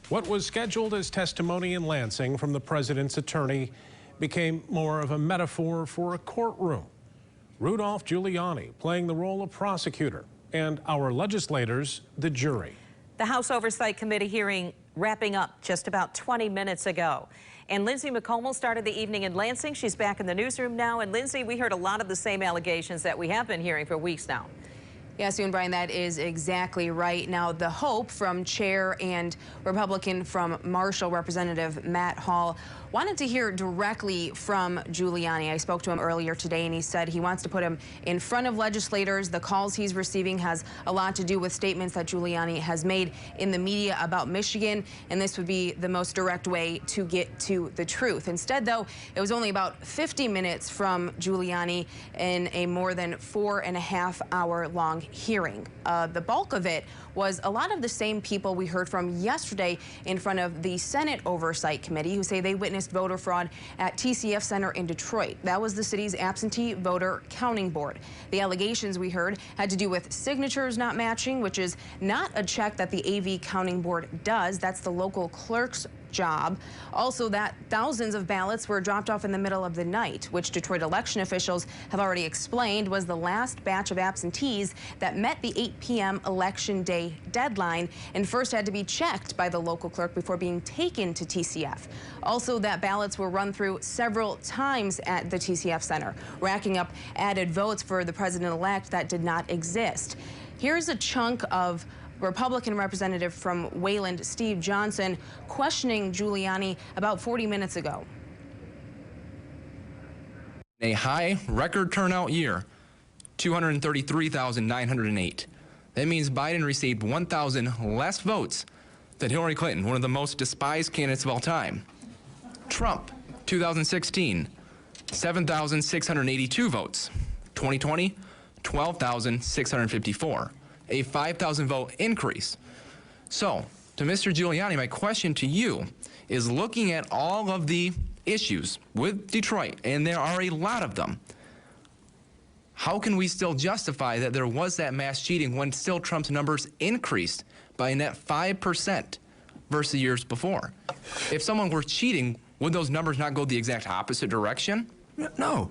What was scheduled as testimony in Lansing from the president's attorney became more of a metaphor for a courtroom. Rudolph Giuliani playing the role of prosecutor and our legislators the jury. The House Oversight Committee hearing wrapping up just about 20 minutes ago. And Lindsay McComal started the evening in Lansing. She's back in the newsroom now. And Lindsay, we heard a lot of the same allegations that we have been hearing for weeks now. Yes, Sue and Brian, that is exactly right. Now, the hope from Chair and Republican from Marshall, Representative Matt Hall, wanted to hear directly from Giuliani. I spoke to him earlier today, and he said he wants to put him in front of legislators. The calls he's receiving has a lot to do with statements that Giuliani has made in the media about Michigan, and this would be the most direct way to get to the truth. Instead, though, it was only about 50 minutes from Giuliani in a more than 4.5-hour long hearing. The bulk of it was a lot of the same people we heard from yesterday in front of the Senate Oversight Committee, who say they witnessed voter fraud at TCF Center in Detroit. That was the city's absentee voter counting board. The allegations we heard had to do with signatures not matching, which is not a check that the AV counting board does. That's the local clerk's job. Also, that thousands of ballots were dropped off in the middle of the night, which Detroit election officials have already explained was the last batch of absentees that met the 8 p.m. election day deadline and first had to be checked by the local clerk before being taken to TCF. Also, that ballots were run through several times at the TCF Center, racking up added votes for the president-elect that did not exist. Here's a chunk of Republican representative from Wayland, Steve Johnson, questioning Giuliani about 40 minutes ago. A high record turnout year, 233,908. That means Biden received 1,000 less votes than Hillary Clinton, one of the most despised candidates of all time. Trump, 2016, 7,682 votes. 2020, 12,654. A 5,000 vote increase. So, to Mr. Giuliani, my question to you is, looking at all of the issues with Detroit, and there are a lot of them, how can we still justify that there was that mass cheating when still Trump's numbers increased by a net 5% versus the years before? If someone were cheating, would those numbers not go the exact opposite direction? No.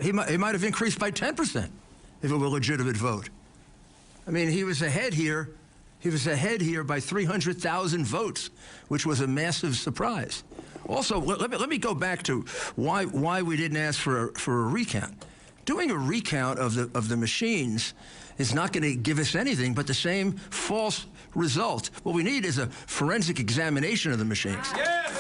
He might have increased by 10% if it were a legitimate vote. I mean, he was ahead here. He was ahead here by 300,000 votes, which was a massive surprise. Also, let me go back to why we didn't ask for a recount. Doing a recount of the machines is not going to give us anything but the same false result. What we need is a forensic examination of the machines. Yes!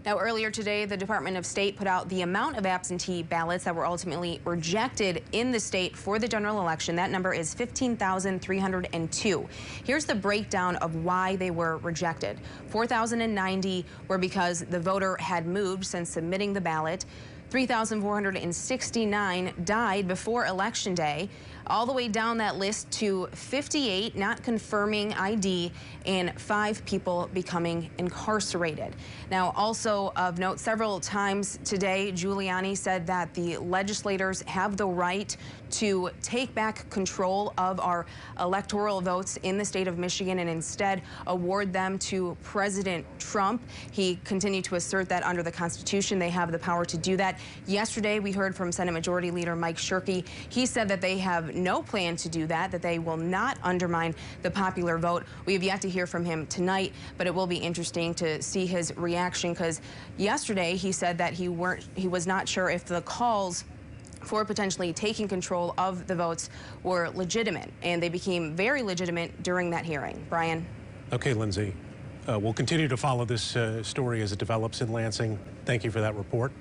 Now, earlier today, the Department of State put out the amount of absentee ballots that were ultimately rejected in the state for the general election. That number is 15,302. Here's the breakdown of why they were rejected. 4,090 were because the voter had moved since submitting the ballot. 3,469 died before Election Day, all the way down that list to 58 not confirming ID and 5 people becoming incarcerated. Now, also of note, several times today, Giuliani said that the legislators have the right to take back control of our electoral votes in the state of Michigan and instead award them to President Trump. He continued to assert that under the Constitution, they have the power to do that. Yesterday, we heard from Senate Majority Leader Mike Shirkey. He said that they have no plan to do that, that they will not undermine the popular vote. We have yet to hear from him tonight, but it will be interesting to see his reaction, because yesterday he said that he was not sure if the calls for potentially taking control of the votes were legitimate, and they became very legitimate during that hearing. Brian. Okay, Lindsay. We'll continue to follow this story as it develops in Lansing. Thank you for that report.